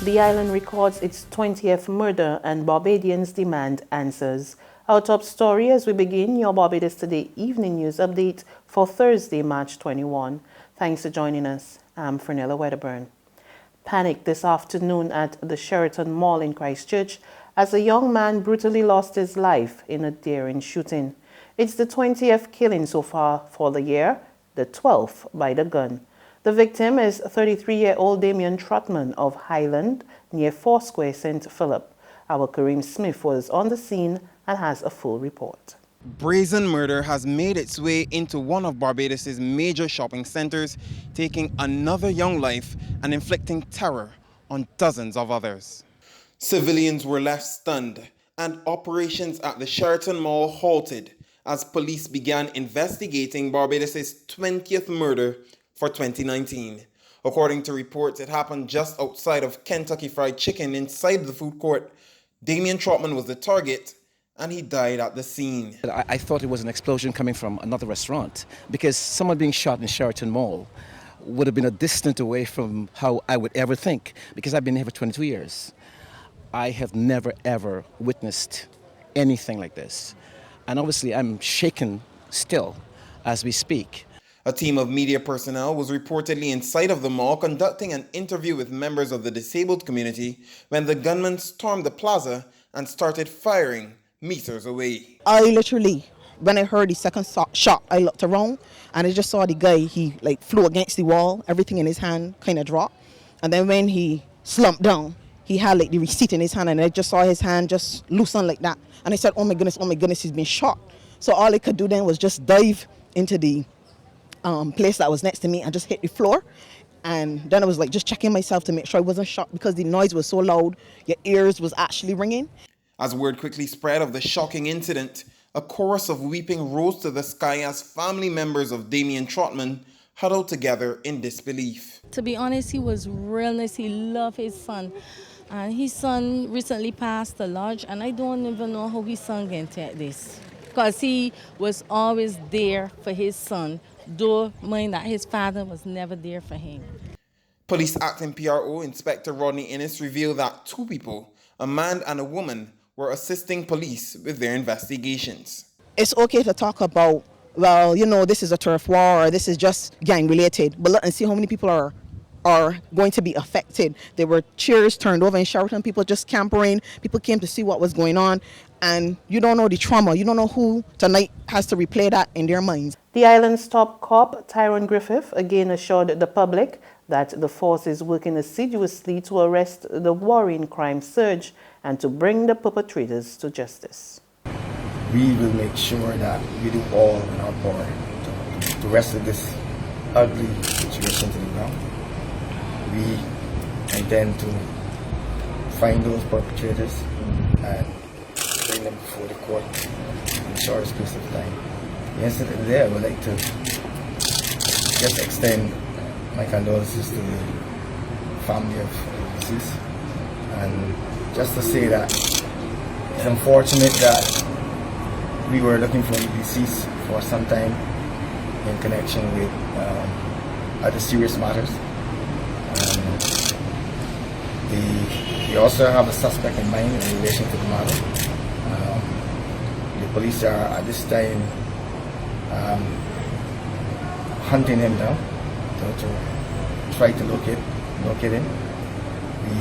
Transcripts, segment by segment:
The island records its 20th murder and Barbadians demand answers. Our top story as we begin your Barbados Today evening news update for Thursday, March 21. Thanks for joining us. I'm Fernella Wedderburn. Panic this afternoon at the Sheraton Mall in Christchurch as a young man brutally lost his life in a daring shooting. It's the 20th killing so far for the year, the 12th by the gun. The victim is 33-year-old Damien Trotman of Highland near Foursquare, St. Philip. Our Kareem Smith was on the scene and has a full report. Brazen murder has made its way into one of Barbados' major shopping centers, taking another young life and inflicting terror on dozens of others. Civilians were left stunned and operations at the Sheraton Mall halted as police began investigating Barbados' 20th murder for 2019. According to reports, it happened just outside of Kentucky Fried Chicken inside the food court. Damien Trotman was the target and he died at the scene. I thought it was an explosion coming from another restaurant because someone being shot in Sheraton Mall would have been a distance away from how I would ever think, because I've been here for 22 years. I have never ever witnessed anything like this. And obviously I'm shaken still as we speak. A team of media personnel was reportedly inside of the mall conducting an interview with members of the disabled community when the gunman stormed the plaza and started firing meters away. I literally, when I heard the second shot, I looked around and I just saw the guy, he flew against the wall, everything in his hand kind of dropped. And then when he slumped down, he had the receipt in his hand and I just saw his hand just loosen like that. And I said, oh my goodness, he's been shot. So all I could do then was just dive into the place that was next to me and just hit the floor. And then I was just checking myself to make sure I wasn't shot because the noise was so loud, your ears was actually ringing. As word quickly spread of the shocking incident, a chorus of weeping rose to the sky as family members of Damien Trotman huddled together in disbelief. To be honest, he was real nice. He loved his son. And his son recently passed the lodge, and I don't even know how his son can take this. Because he was always there for his son, though knowing that his father was never there for him. Police acting PRO Inspector Rodney Innes revealed that two people, a man and a woman, were assisting police with their investigations. It's okay to talk about, well, this is a turf war or this is just gang related, but look and see how many people are going to be affected. There were chairs turned over in Sheraton, people just scampering, people came to see what was going on, and you don't know the trauma, you don't know who tonight has to replay that in their minds. The island's top cop, Tyrone Griffith, again assured the public that the force is working assiduously to arrest the worrying crime surge and to bring the perpetrators to justice. We will make sure that we do all in our power to wrestle this ugly situation to the ground. We intend to find those perpetrators and bring them before the court in the shortest space of time. The incident there, I would like to just extend my condolences to the family of the deceased, and just to say that it's unfortunate that we were looking for the deceased for some time in connection with other serious matters. We also have a suspect in mind in relation to the matter. The police are at this time hunting him down to try to locate him. We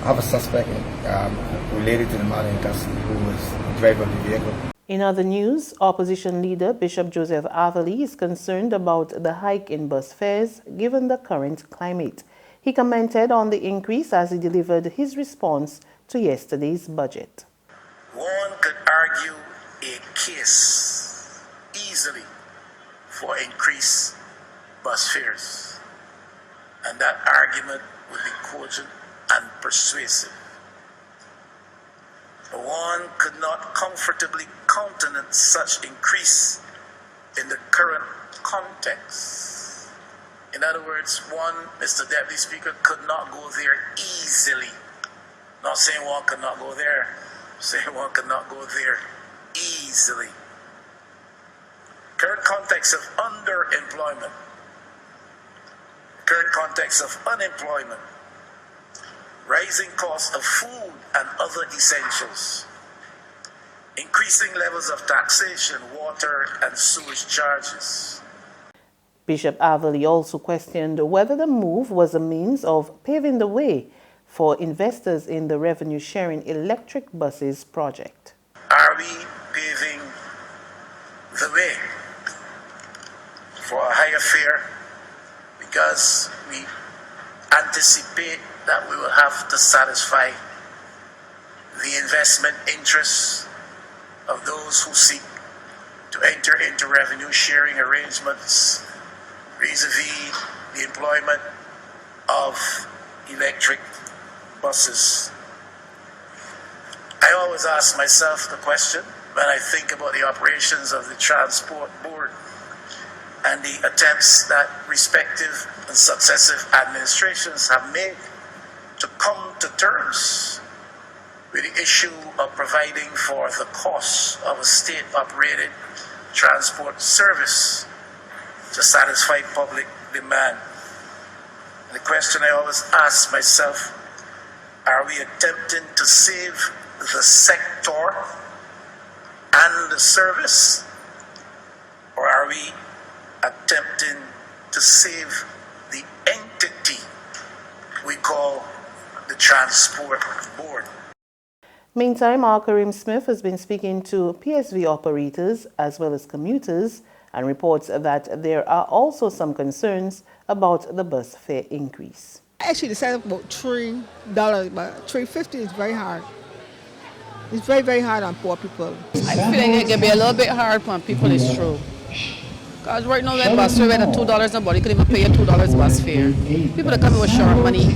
have a suspect related to the matter in custody who was the driver of the vehicle. In other news, opposition leader Bishop Joseph Atherley is concerned about the hike in bus fares given the current climate. He commented on the increase as he delivered his response to yesterday's budget. One could argue a case easily for increased bus fares, and that argument would be cogent and persuasive. But one could not comfortably countenance such increase in the current context. In other words, one, Mr. Deputy Speaker, could not go there easily. Not saying one could not go there, saying one could not go there easily. Current context of underemployment, current context of unemployment, rising costs of food and other essentials, increasing levels of taxation, water and sewage charges. Bishop Averly also questioned whether the move was a means of paving the way for investors in the revenue-sharing electric buses project. Are we paving the way for a higher fare because we anticipate that we will have to satisfy the investment interests of those who seek to enter into revenue-sharing arrangements vis-a-vis the employment of electric buses? I always ask myself the question when I think about the operations of the Transport Board and the attempts that respective and successive administrations have made to come to terms with the issue of providing for the cost of a state-operated transport service to satisfy public demand. And the question I always ask myself, are we attempting to save the sector and the service, or are we attempting to save the entity we call the Transport Board? Meantime, Karim Smith has been speaking to PSV operators as well as commuters and reports that there are also some concerns about the bus fare increase. I actually decided about $3, but $3.50 is very hard. It's very, very hard on poor people. I feel like it can be a little bit hard on people, it's true. Because right now, that bus fare at $2, nobody could even pay a $2 bus fare. People are coming with short money,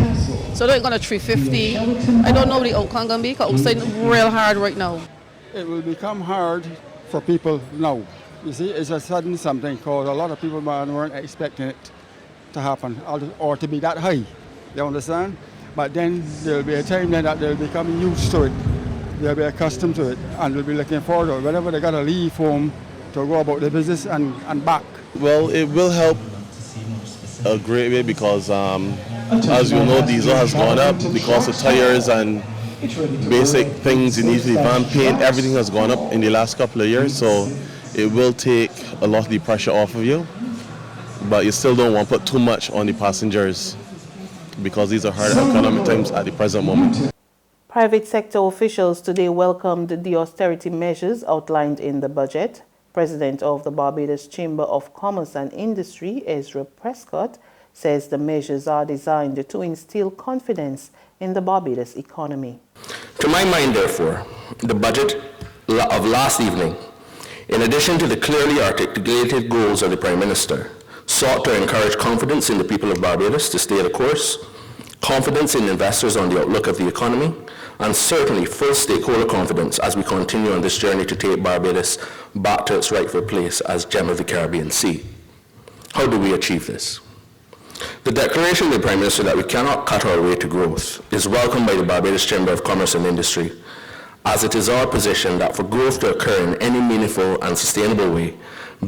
so they're going to $3.50. I don't know what the outcome going to be, because outside it's real hard right now. It will become hard for people now. You see, it's a sudden something because a lot of people weren't expecting it to happen or to be that high. You understand? But then there'll be a time then that they'll become used to it. They'll be accustomed to it and they'll be looking forward to it. Whenever they got to leave home to go about their business and back. Well, it will help a great way because, as you know, diesel has gone up because of tires and basic things you need to van paint. Everything has gone up in the last couple of years, so it will take a lot of the pressure off of you. But you still don't want to put too much on the passengers because these are hard economic times at the present moment. Private sector officials today welcomed the austerity measures outlined in the budget. President of the Barbados Chamber of Commerce and Industry, Ezra Prescott, says the measures are designed to instill confidence in the Barbados economy. To my mind, therefore, the budget of last evening, in addition to the clearly articulated goals of the Prime Minister, sought to encourage confidence in the people of Barbados to stay the course, confidence in investors on the outlook of the economy, and certainly full stakeholder confidence as we continue on this journey to take Barbados back to its rightful place as gem of the Caribbean Sea. How do we achieve this? The declaration of the Prime Minister that we cannot cut our way to growth is welcomed by the Barbados Chamber of Commerce and Industry, as it is our position that for growth to occur in any meaningful and sustainable way,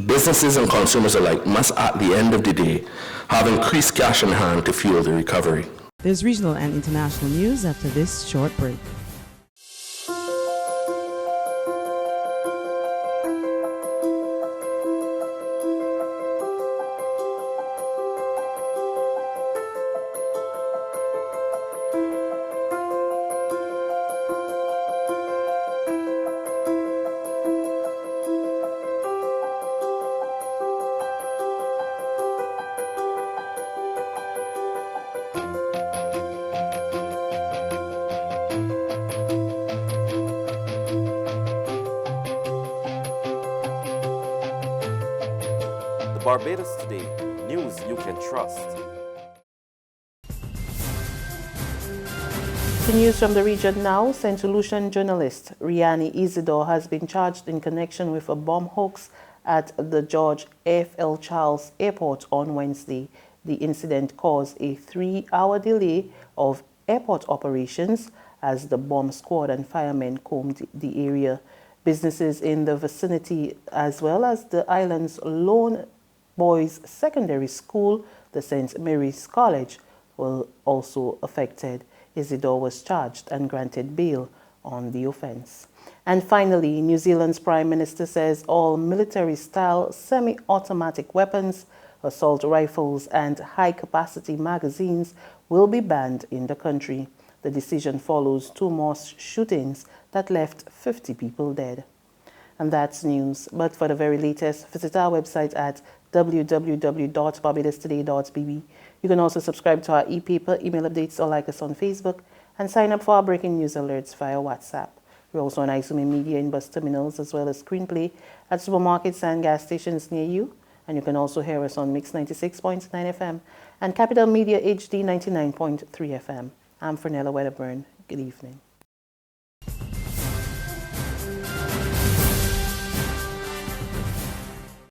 businesses and consumers alike must, at the end of the day, have increased cash in hand to fuel the recovery. There's regional and international news after this short break. Barbados Today, news you can trust. The news from the region now. St. Lucian journalist Riani Isidore has been charged in connection with a bomb hoax at the George F.L. Charles Airport on Wednesday. The incident caused a 3-hour delay of airport operations as the bomb squad and firemen combed the area. Businesses in the vicinity, as well as the island's lone Boys Secondary School, the St. Mary's College, were also affected. Isidore was charged and granted bail on the offense. And finally, New Zealand's Prime Minister says all military-style semi-automatic weapons, assault rifles and high-capacity magazines will be banned in the country. The decision follows 2 more shootings that left 50 people dead. And that's news. But for the very latest, visit our website at www.barbadostoday.bb. You can also subscribe to our e-paper, email updates, or like us on Facebook, and sign up for our breaking news alerts via WhatsApp. We're also on iSumi Media in bus terminals as well as screenplay at supermarkets and gas stations near you. And you can also hear us on Mix 96.9 FM and Capital Media HD 99.3 FM. I'm Fernella Wedderburn. Good evening.